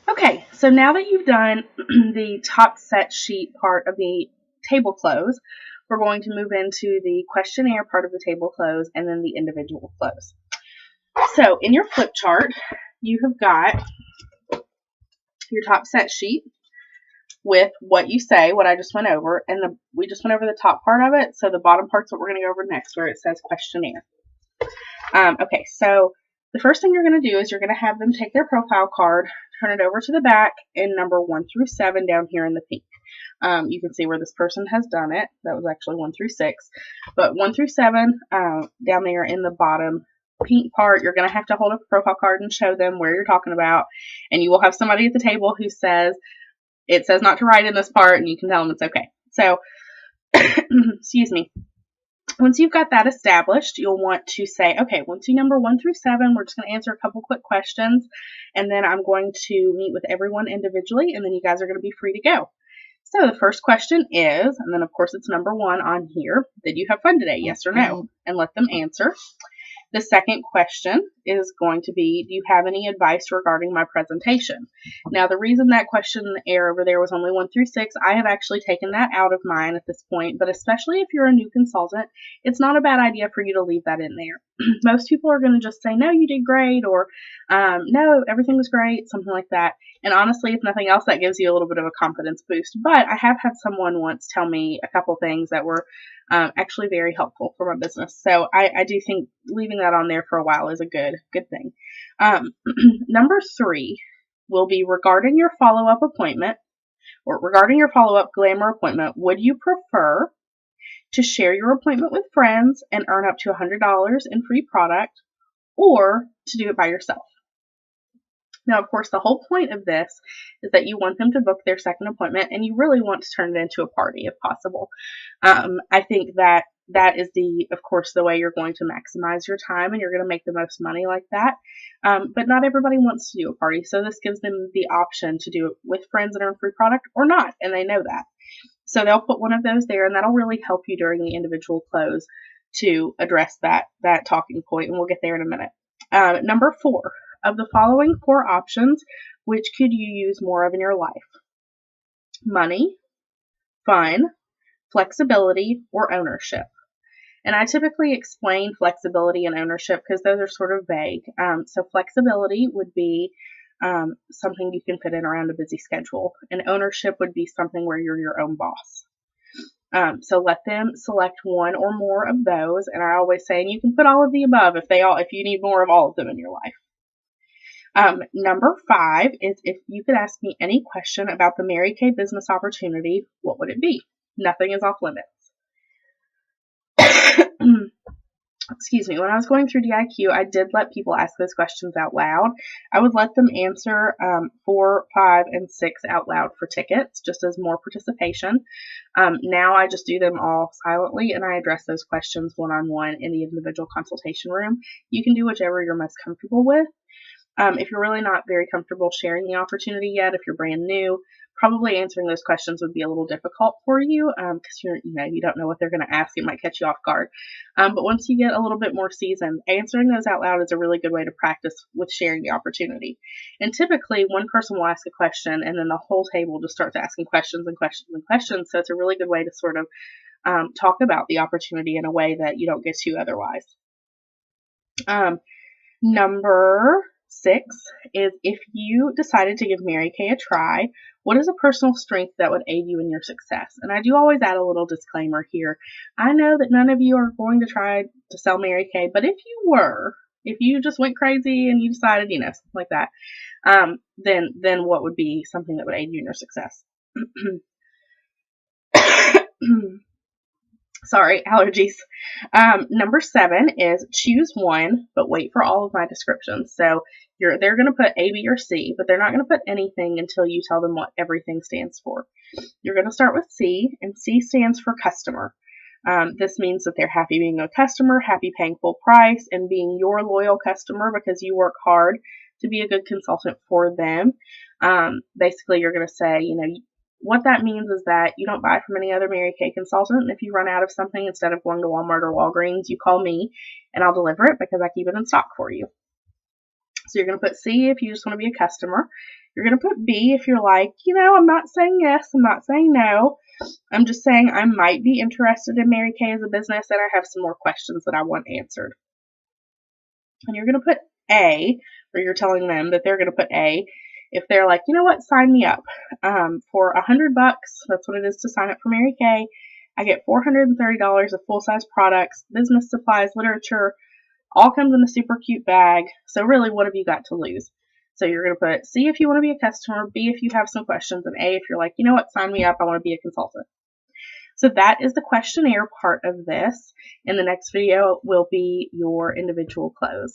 Okay, so now that you've done the top set sheet part of the table close, we're going to move into the questionnaire part of the table close and then the individual close. So in your flip chart, you have got your top set sheet with what you say, what I just went over, and we just went over the top part of it, so the bottom part's what we're going to go over next, where it says questionnaire. Okay, so the first thing you're going to do is you're going to have them take their profile card, turn it over to the back, and number 1 through 7 down here in the pink. You can see where this person has done it. That was actually 1 through 6. But 1 through 7, down there in the bottom pink part, you're going to have to hold up a profile card and show them where you're talking about. And you will have somebody at the table who says, it says not to write in this part, and you can tell them it's okay. So, excuse me. Once you've got that established, you'll want to say, okay, once you number 1 through 7, we're just going to answer a couple quick questions, and then I'm going to meet with everyone individually, and then you guys are going to be free to go. So the first question is, and then of course it's number 1 on here, did you have fun today, yes or no? And let them answer. The second question is going to be, do you have any advice regarding my presentation? Now, the reason that questionnaire over there was only 1 through 6, I have actually taken that out of mine at this point, but especially if you're a new consultant, it's not a bad idea for you to leave that in there. Most people are going to just say, no, you did great, or no, everything was great, something like that. And honestly, if nothing else, that gives you a little bit of a confidence boost. But I have had someone once tell me a couple things that were actually very helpful for my business. So I do think leaving that on there for a while is a good thing. Number 3 will be regarding your follow-up appointment, or regarding your follow-up glamour appointment, would you prefer to share your appointment with friends and earn up to $100 in free product, or to do it by yourself? Now, of course, the whole point of this is that you want them to book their second appointment, and you really want to turn it into a party if possible. I think that is of course, the way you're going to maximize your time, and you're going to make the most money like that. But not everybody wants to do a party, so this gives them the option to do it with friends and earn free product or not, and they know that. So they'll put one of those there, and that'll really help you during the individual close to address that talking point, and we'll get there in a minute. Number 4. Of the following 4 options, which could you use more of in your life? Money, fun, flexibility, or ownership? And I typically explain flexibility and ownership because those are sort of vague. So flexibility would be something you can fit in around a busy schedule. And ownership would be something where you're your own boss. So let them select one or more of those. And I always say, and you can put all of the above if you need more of all of them in your life. Number 5 is, if you could ask me any question about the Mary Kay business opportunity, what would it be? Nothing is off limits. Excuse me. When I was going through DIQ, I did let people ask those questions out loud. I would let them answer 4, 5, and 6 out loud for tickets, just as more participation. Now I just do them all silently, and I address those questions one-on-one in the individual consultation room. You can do whichever you're most comfortable with. If you're really not very comfortable sharing the opportunity yet, if you're brand new, probably answering those questions would be a little difficult for you because you don't know what they're going to ask. It might catch you off guard. But once you get a little bit more seasoned, answering those out loud is a really good way to practice with sharing the opportunity. And typically, one person will ask a question, and then the whole table just starts asking questions and questions and questions. So it's a really good way to sort of talk about the opportunity in a way that you don't get to otherwise. Number 6 is, if you decided to give Mary Kay a try, what is a personal strength that would aid you in your success? And I do always add a little disclaimer here. I know that none of you are going to try to sell Mary Kay, but if you just went crazy and you decided, something like that, then what would be something that would aid you in your success? Sorry, allergies. Number 7 is, choose one, but wait for all of my descriptions. So they're going to put A, B, or C, but they're not going to put anything until you tell them what everything stands for. You're going to start with C, and C stands for customer. This means that they're happy being a customer, happy paying full price, and being your loyal customer because you work hard to be a good consultant for them. Basically, you're going to say, what that means is that you don't buy from any other Mary Kay consultant. And if you run out of something, instead of going to Walmart or Walgreens, you call me and I'll deliver it because I keep it in stock for you. So you're going to put C if you just want to be a customer. You're going to put B if you're like, I'm not saying yes, I'm not saying no. I'm just saying I might be interested in Mary Kay as a business and I have some more questions that I want answered. And you're going to put A, or you're telling them that they're going to put A if they're like, sign me up. For $100, that's what it is to sign up for Mary Kay. I get $430 of full-size products, business supplies, literature, all comes in a super cute bag. So really, what have you got to lose? So you're going to put C if you want to be a customer, B if you have some questions, and A if you're like, sign me up, I want to be a consultant. So that is the questionnaire part of this. In the next video will be your individual close.